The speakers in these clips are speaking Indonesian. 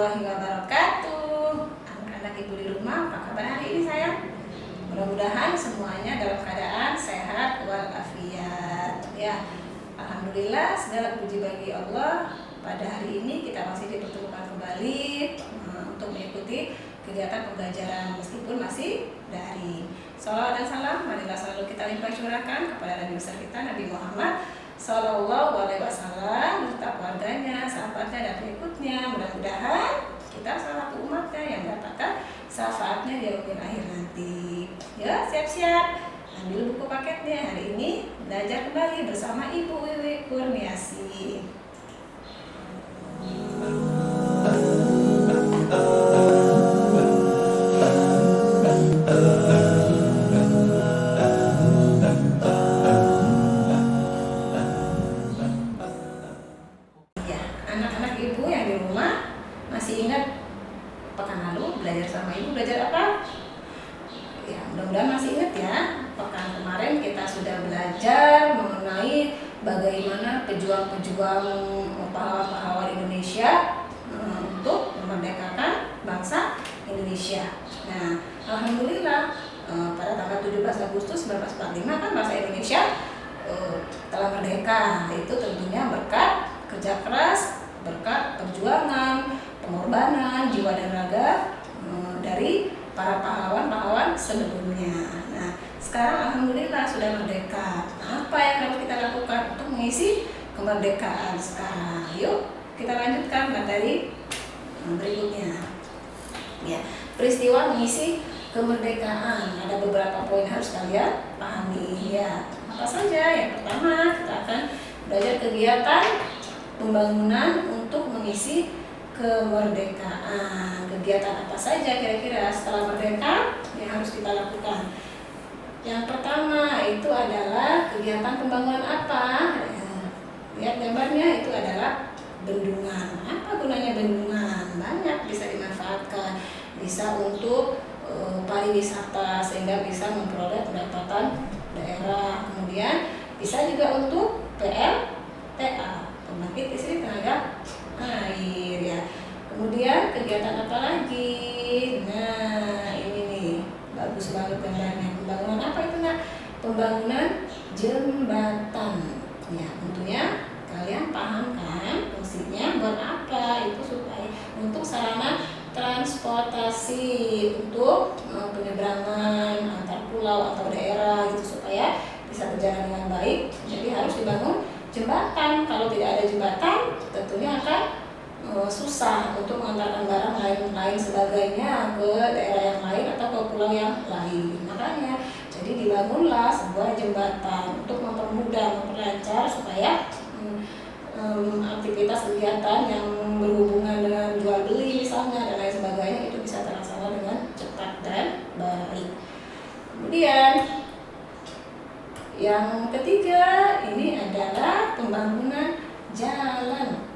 warahmatullahi wabarakatuh. Anak-anak ibu di rumah, apa kabar hari ini sayang? Mudah-mudahan semuanya dalam keadaan sehat walafiat. Ya, alhamdulillah segala puji bagi Allah. Pada hari ini kita masih dipertemukan kembali untuk mengikuti kegiatan pembelajaran meskipun masih daring. Salawat dan salam marilah selalu kita limpah curahkan kepada Nabi besar kita Nabi Muhammad Sallallahu Alaihi Wasallam beserta keluarganya, sahabatnya dan pengikutnya. Mudah-mudahan kita salah satu umatnya yang mendapatkan syafaatnya di yaumil akhir nanti. Ya, siap-siap ambil buku paketnya. Hari ini belajar kembali bersama Ibu Wiwi Kurniasi. Anak-anak ibu yang di rumah masih ingat pekan lalu belajar sama ibu belajar apa? Ya, mudah-mudahan masih ingat ya. Pekan kemarin kita sudah belajar mengenai bagaimana pejuang-pejuang pahlawan-pahlawan Indonesia untuk memerdekakan bangsa Indonesia. Nah, alhamdulillah pada tanggal 17 Agustus 1945 kan bangsa Indonesia telah merdeka. Itu tentunya berkat kerja keras, berkat perjuangan, pengorbanan jiwa dan raga dari para pahlawan-pahlawan sebelumnya. Nah, sekarang alhamdulillah sudah merdeka. Apa yang harus kita lakukan untuk mengisi kemerdekaan sekarang? Yuk, kita lanjutkan materi berikutnya. Ya, peristiwa mengisi kemerdekaan. Ada beberapa poin harus kalian pahami. Ya, apa saja? Yang pertama, kita akan belajar kegiatan pembangunan untuk mengisi kemerdekaan. Kegiatan apa saja kira-kira setelah merdeka yang harus kita lakukan? Yang pertama itu adalah kegiatan pembangunan apa? Lihat gambarnya, itu adalah bendungan. Apa gunanya bendungan? Banyak, bisa dimanfaatkan. Bisa untuk pariwisata sehingga bisa memperoleh pendapatan daerah. Kemudian bisa juga untuk PLTA, pembangkit listrik tenaga air ya. Kemudian kegiatan apa lagi? Nah, ini nih bagus banget gambarnya. Pembangunan apa itu nak? Pembangunan jembatan. Ya, tentunya kalian paham kan fungsinya buat apa? Itu supaya untuk sarana transportasi, untuk penyeberangan antar pulau atau daerah gitu supaya bisa berjalan dengan baik. Jadi harus dibangun jembatan. Kalau tidak ada jembatan, tentunya akan susah untuk mengantarkan barang lain sebagainya ke daerah yang lain atau ke pulau yang lain. Makanya jadi dibangunlah sebuah jembatan untuk mempermudah, memperlancar supaya aktivitas kegiatan yang berhubungan dengan jual beli misalnya dan lain sebagainya itu bisa terlaksana dengan cepat dan baik. Kemudian yang ketiga ini adalah pembangunan jalan.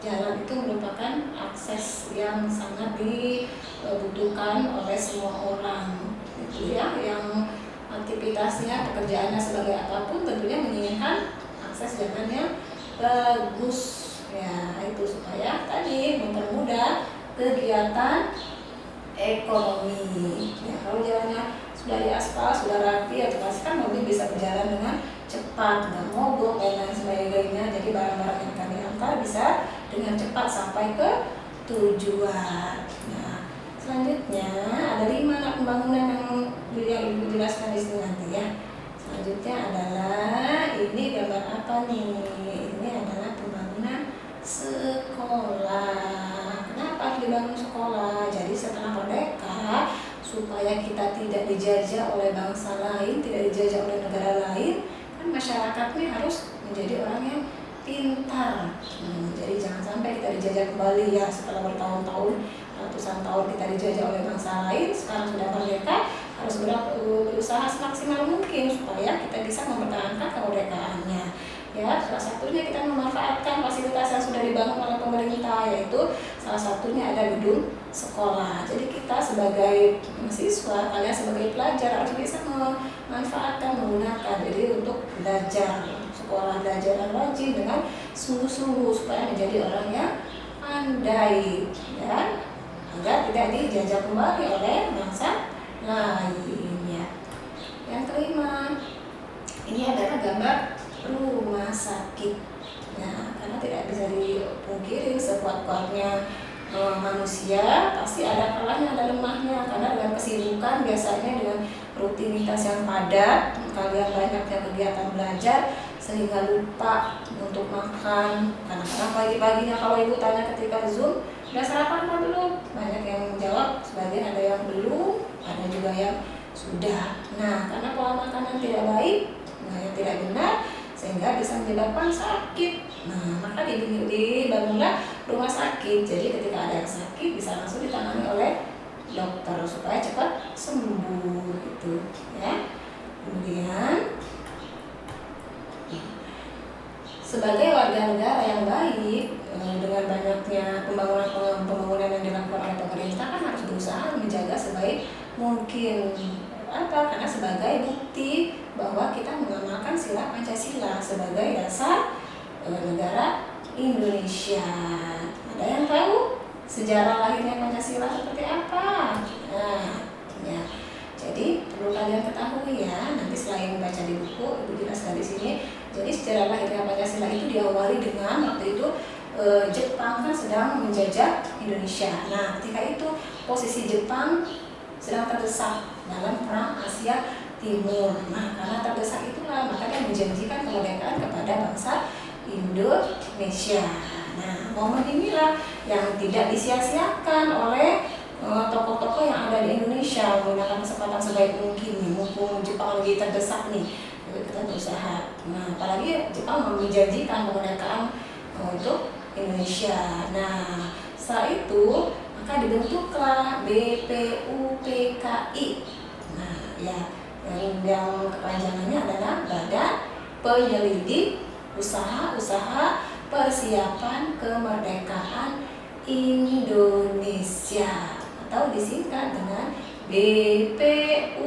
Jalan itu merupakan akses yang sangat dibutuhkan oleh semua orang, gitu ya, yang aktivitasnya, pekerjaannya sebagai apapun tentunya menginginkan akses jalan yang bagus ya, itu supaya tadi mempermudah kegiatan ekonomi. Ya, kalau jalannya sudah diaspal, sudah rapi, otomatis kan mobil bisa berjalan dengan cepat, nggak mogok dan lain sebagainya. Jadi barang-barang yang kami antar bisa dengan cepat sampai ke tujuan. Nah, selanjutnya ada 5 pembangunan yang Ibu jelaskan di sini nanti ya. Selanjutnya adalah ini gambar apa nih? Ini adalah pembangunan sekolah. Kenapa harus dibangun sekolah? Jadi setelah merdeka, supaya kita tidak dijajah oleh bangsa lain, tidak dijajah oleh negara lain, kan masyarakatnya harus menjadi orang yang pintar. Jadi jangan sampai kita dijajah kembali ya, setelah bertahun-tahun, ratusan tahun kita dijajah oleh bangsa lain. Sekarang sudah merdeka, harus berusaha semaksimal mungkin supaya kita bisa mempertahankan kemerdekaannya. Ya, salah satunya kita memanfaatkan fasilitas yang sudah dibangun oleh pemerintah, yaitu salah satunya ada gedung sekolah. Jadi kita sebagai mahasiswa, kalian sebagai pelajar harus bisa memanfaatkan, menggunakan. Jadi untuk belajar, sekolah belajar dan rajin dengan sungguh-sungguh supaya menjadi orang yang dipandai dan agar tidak dijajah kembali oleh bangsa lainnya. Yang kelima, ini adalah gambar rumah sakit. Nah, karena tidak bisa dipungkiri sekuat-kuatnya manusia pasti ada kalahnya, ada lemahnya, karena dengan kesibukan biasanya dengan rutinitas yang padat, kalian banyaknya kegiatan belajar sehingga lupa untuk makan. Kadang-kadang pagi-paginya kalau ibu tanya ketika Zoom, udah sarapan apa belum? Banyak yang menjawab, sebagian ada yang belum, ada juga yang sudah. Nah, karena pola makanan tidak baik, yang tidak benar, sehingga bisa menyebabkan sakit. Nah, maka dibangunlah rumah sakit. Jadi ketika ada yang sakit bisa langsung ditangani oleh dokter supaya cepat sembuh gitu ya. Kemudian sebagai warga negara yang baik, dengan banyaknya pembangunan yang dilakukan oleh pemerintah kan harus berusaha menjaga sebaik mungkin. Karena sebagai bukti bahwa kita mengamalkan sila Pancasila sebagai dasar negara Indonesia. Ada yang tahu sejarah lahirnya Pancasila seperti apa? Nah, ya. Jadi perlu kalian ketahui ya. Nanti selain baca di buku, ibu jelaskan di sini. Jadi sejarah lahirnya Pancasila itu diawali dengan waktu itu Jepang kan sedang menjajah Indonesia. Nah, ketika itu posisi Jepang sedang terdesak dalam perang Asia Timur. Nah, karena terdesak itulah maka dia menjanjikan kemerdekaan kepada bangsa Indonesia. Nah, momen inilah yang tidak disia-siakan oleh tokoh-tokoh yang ada di Indonesia, menggunakan kesempatan sebaik mungkin nih, mumpung Jepang lagi terdesak nih, kita berusaha. Nah, apalagi Jepang menjanjikan kemerdekaan untuk Indonesia. Nah, setelah itu maka dibentuklah BPUPKI. Nah, ya, yang kepanjangannya adalah Badan Penyelidik Usaha-Usaha Persiapan Kemerdekaan Indonesia atau disingkat dengan BPUPKI.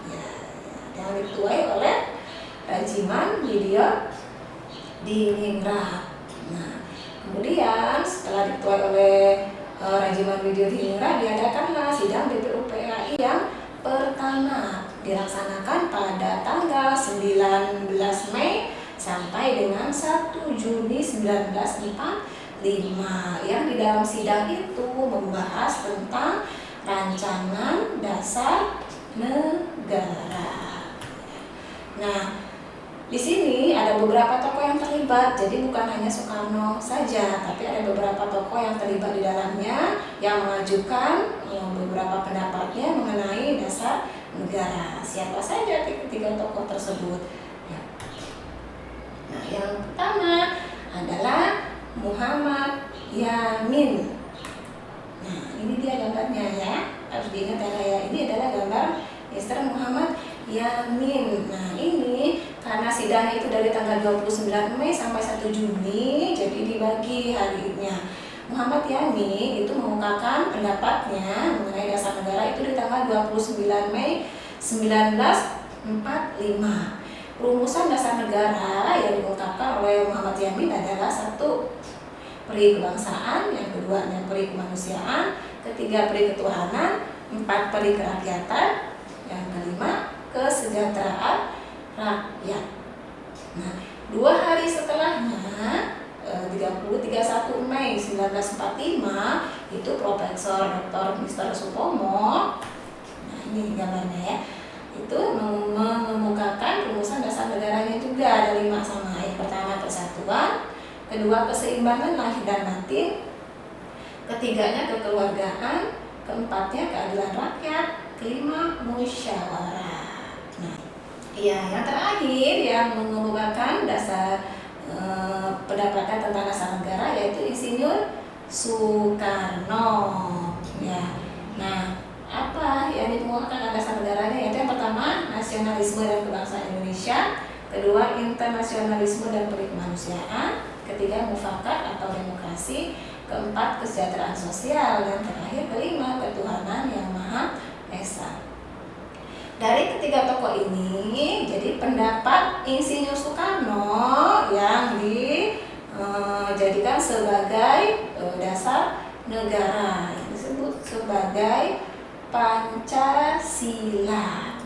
Ya, yang diketuai oleh Rajiman Widya Diningrat. Nah, kemudian setelah diketuai oleh Rajiman Widya Diningrat, diadakanlah sidang BPUPKI yang pertama, dilaksanakan pada tanggal 19 Mei sampai dengan 1 Juni 1945. Yang di dalam sidang itu membahas tentang rancangan dasar negara. Nah, di sini ada beberapa tokoh yang terlibat, jadi bukan hanya Soekarno saja, tapi ada beberapa tokoh yang terlibat di dalamnya yang mengajukan beberapa pendapatnya mengenai dasar negara. Siapa saja ketiga tokoh tersebut? Ya. Nah, yang pertama adalah Muhammad Yamin. Nah, ini dia gambarnya ya, harus diingat ya, ini adalah gambar Mr. Muhammad Yamin. Nah, ini karena sidangnya itu dari tanggal 29 Mei sampai 1 Juni, jadi dibagi harinya. Muhammad Yamin itu mengungkapkan pendapatnya mengenai dasar negara itu di tanggal 29 Mei 1945. Rumusan dasar negara yang diungkapkan oleh Muhammad Yamin adalah 1. Peri kebangsaan, yang kedua peri kemanusiaan, ketiga peri ketuhanan, 4 peri kerakyatan, yang kelima kesejahteraan rakyat. Nah, 2 hari setelahnya 31 Mei 1945 itu Profesor Dr. Mr. Supomo, nah ini gambarnya ya, itu mengemukakan rumusan dasar negaranya juga ada 5 sama. Yang pertama persatuan, kedua keseimbangan lahir dan batin, ketiganya kekeluargaan, keempatnya keadilan rakyat, kelima musyawarah. Nah, ya, yang terakhir yang mengemukakan dasar pendapatnya tentang dasar negara yaitu Insinyur Soekarno. Ya, nah apa yang dikemukakan dasar negaranya? Yaitu yang pertama nasionalisme dan kebangsaan Indonesia, kedua internasionalisme dan perikemanusiaan, ketiga mufakat atau demokrasi, keempat kesejahteraan sosial, dan terakhir kelima ketuhanan yang maha esa. Dari ketiga tokoh ini, jadi pendapat Insinyur Soekarno yang dijadikan dijadikan sebagai dasar negara yang disebut sebagai Pancasila.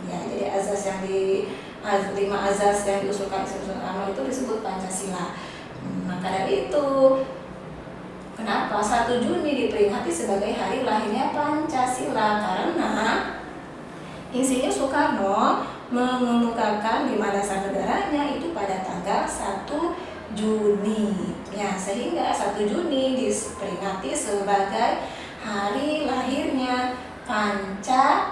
Ya, jadi azas yang 5 azas yang diusulkan Soekarno itu disebut Pancasila. Maka dari itu, kenapa 1 Juni diperingati sebagai hari lahirnya Pancasila? Karena Insinyur Soekarno mengemukakan 5 dasar negaranya itu pada tanggal 1 Juni. Ya, sehingga 1 Juni diperingati sebagai hari lahirnya Pancasila.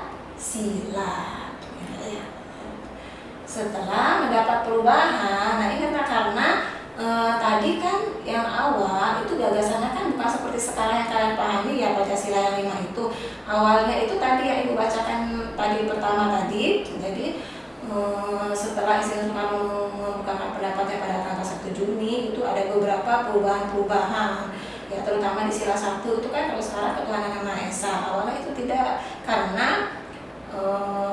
Setelah mendapat perubahan, nah ingatlah karena tadi kan yang awal itu gagasannya kan bukan seperti sekarang yang kalian pahami ya, Pancasila yang 5 itu. Awalnya itu tadi yang Ibu bacakan tadi pertama tadi. Jadi setelah Insinyur Soekarno mengemukakan pendapatnya pada tanggal 1 Juni itu ada beberapa perubahan-perubahan. Ya, terutama di sila 1 itu kan kalau sekarang ketuhanan yang Maha Esa. Awalnya itu tidak, karena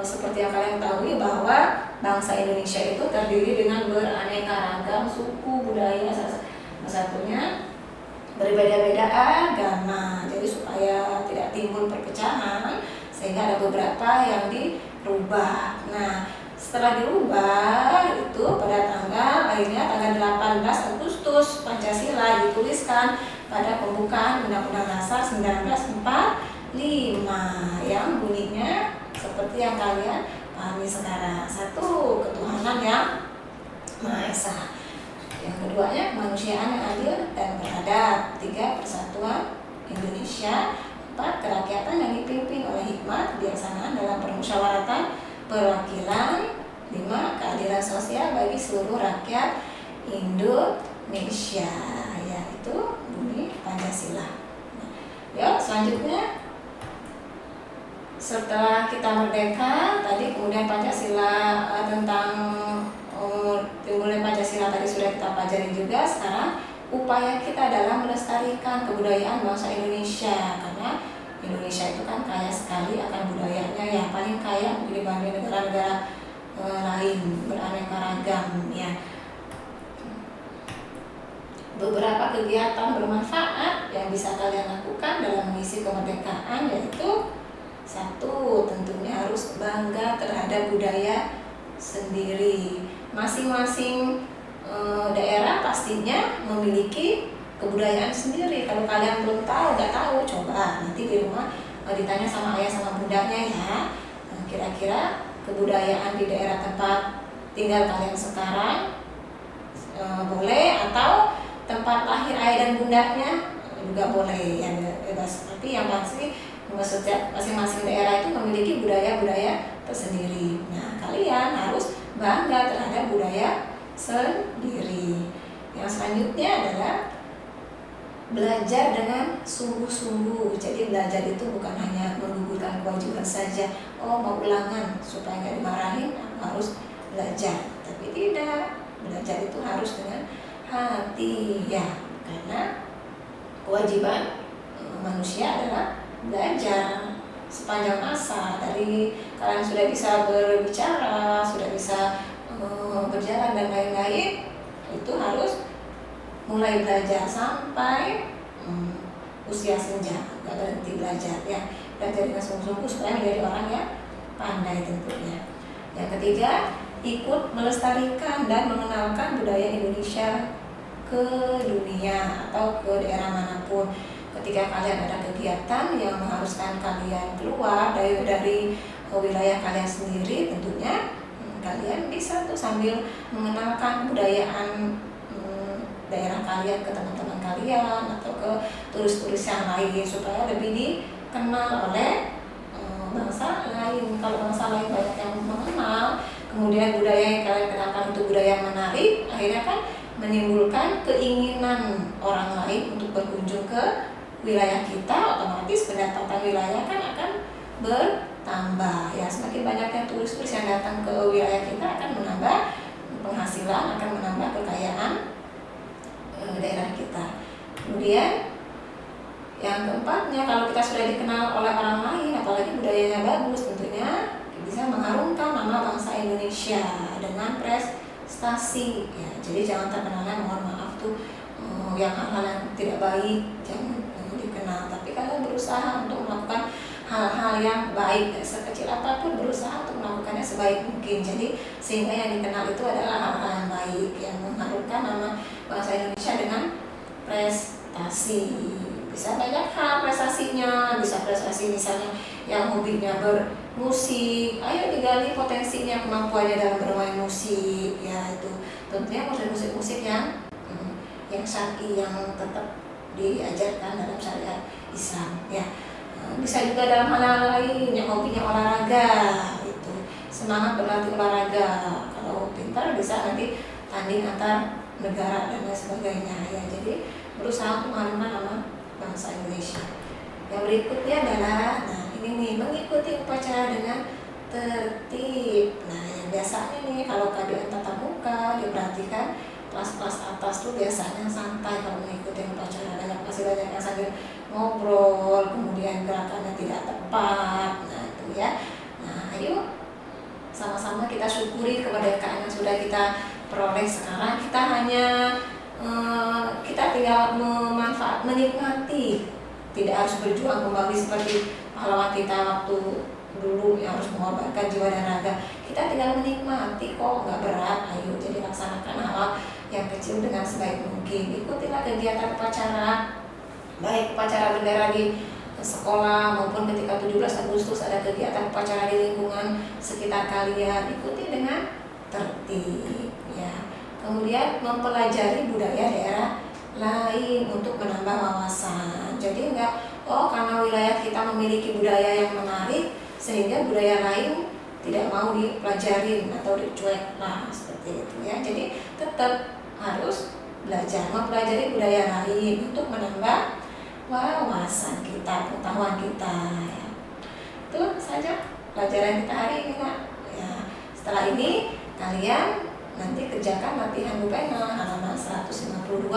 seperti yang kalian ketahui bahwa bangsa Indonesia itu terdiri dengan beraneka ragam suku, budaya, salah satunya berbeda-beda agama. Jadi supaya tidak timbul perpecahan, sehingga ada beberapa yang dirubah. Nah, setelah dirubah itu pada tanggal 18 Agustus Pancasila dituliskan pada pembukaan Undang-Undang Dasar 1945 yang bunyinya seperti yang kalian pahami sekarang. 1, ketuhanan yang Maha Esa. Yang keduanya, kemanusiaan yang adil dan beradab. 3, persatuan Indonesia. 4, kerakyatan yang dipimpin oleh hikmat kebijaksanaan dalam permusyawaratan perwakilan. 5, keadilan sosial bagi seluruh rakyat Indonesia. Ya, itu bunyi Pancasila. Yuk, selanjutnya, setelah kita merdeka, tadi kemudian Pancasila tentang timbulnya Pancasila tadi sudah kita pelajari juga. Sekarang upaya kita adalah melestarikan kebudayaan bangsa Indonesia, karena Indonesia itu kan kaya sekali akan budayanya, yang paling kaya dibanding negara-negara lain, beraneka ragam ya. Beberapa kegiatan bermanfaat yang bisa kalian lakukan dalam mengisi kemerdekaan yaitu 1, tentunya harus bangga terhadap budaya sendiri. Masing-masing daerah pastinya memiliki kebudayaan sendiri. Kalau kalian belum tahu, nggak tahu, coba nanti di rumah ditanya sama ayah sama bundanya ya. Kira-kira kebudayaan di daerah tempat tinggal kalian sekarang boleh, atau tempat lahir ayah dan bundanya juga boleh ya, bebas. Tapi yang pasti setiap masing-masing daerah itu memiliki budaya-budaya tersendiri. Nah, kalian harus bangga terhadap budaya sendiri. Yang selanjutnya adalah belajar dengan sungguh-sungguh. Jadi belajar itu bukan hanya menggugurkan kewajiban saja. Oh, mau ulangan supaya nggak dimarahin, aku harus belajar. Tapi tidak, belajar itu harus dengan hati ya, karena kewajiban manusia adalah belajar sepanjang masa. Dari kalian sudah bisa berbicara, sudah bisa berjalan dan lain-lain, itu harus mulai belajar sampai usia senja, nggak berhenti belajar ya. Belajar dengan sungguh-sungguh supaya menjadi orang yang pandai tentunya. Yang ketiga, ikut melestarikan dan mengenalkan budaya Indonesia ke dunia atau ke daerah manapun. Ketika kalian ada kegiatan yang mengharuskan kalian keluar dari wilayah kalian sendiri, tentunya kalian bisa tuh sambil mengenalkan kebudayaan daerah kalian ke teman-teman kalian atau ke turis-turis yang lain supaya lebih dikenal oleh bangsa lain. Kalau bangsa lain banyak yang mengenal, kemudian budaya yang kalian kenalkan itu budaya yang menarik, akhirnya kan menimbulkan keinginan orang lain untuk berkunjung ke wilayah kita. Otomatis pendapatan wilayah kan akan bertambah ya. Semakin banyaknya turis-turis yang datang ke wilayah kita akan menambah penghasilan, akan menambah kekayaan daerah kita. Kemudian yang keempatnya, kalau kita sudah dikenal oleh orang lain, apalagi budayanya bagus, tentunya bisa mengharumkan nama bangsa Indonesia dengan prestasi ya. Jadi jangan terkenalnya, mohon maaf tuh, yang hal-hal yang tidak baik jangan dikenal. Tapi kalau berusaha untuk melakukan hal-hal yang baik, sekecil apapun berusaha untuk melakukannya sebaik mungkin. Jadi sehingga yang dikenal itu adalah hal-hal yang baik yang mengharumkan nama bangsa Indonesia dengan prestasi. Bisa banyak hal prestasinya, bisa prestasi misalnya yang hobinya bermusik, ayo digali potensinya, kemampuannya dalam bermain musik, ya itu tentunya musik-musik yang syar'i, yang tetap diajarkan dalam syariat Islam, ya. Bisa juga dalam hal lain, yang hobinya olahraga, itu semangat berlatih olahraga. Kalau pintar bisa nanti tanding antar negara dan lain sebagainya, ya. Jadi berusaha untuk mengharumkan nama bangsa Indonesia. Yang berikutnya adalah, ini nih, mengikuti upacara dengan tertib. Yang biasanya nih kalau kajian tatap muka diperhatikan, kelas-kelas atas tuh biasanya santai kalau mengikuti upacara, masih banyak yang sambil ngobrol, kemudian gerakannya tidak tepat. Itu ya. Ayo sama-sama kita syukuri kemerdekaan yang sudah kita peroleh sekarang. Kita hanya kita tinggal menikmati, tidak harus berjuang kembali seperti pahlawan kita waktu dulu yang harus mengorbankan jiwa dan raga. Kita tinggal menikmati kok, nggak berat. Ayo jadi laksanakan hal yang kecil dengan sebaik mungkin. Ikutilah kegiatan upacara, baik upacara bendera di sekolah maupun ketika 17 Agustus ada kegiatan upacara di lingkungan sekitar kalian. Ikuti dengan tertib, ya. Kemudian mempelajari budaya daerah lain untuk menambah wawasan. Jadi enggak, karena wilayah kita memiliki budaya yang menarik sehingga budaya lain tidak mau dipelajarin atau dicuek lah, seperti itu ya. Jadi tetap harus belajar, mempelajari budaya lain untuk menambah wawasan kita, pengetahuan kita, ya. Itu saja pelajaran kita hari ini, Kak. Ya, setelah ini kalian nanti kerjakan latihan pena halaman 152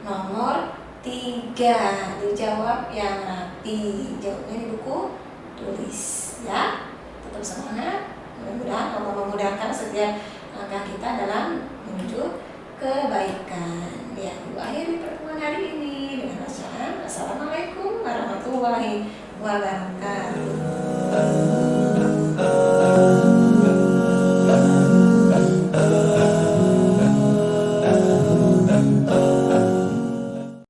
nomor 3, dijawab yang rapi. Jawabnya di buku tulis, ya. Tetap semangat. Mudah-mudahan Allah memudahkan setiap langkah kita dalam menuju kebaikan. Ya, akhiri pertemuan hari ini dengan bacaan Assalamualaikum warahmatullahi wabarakatuh.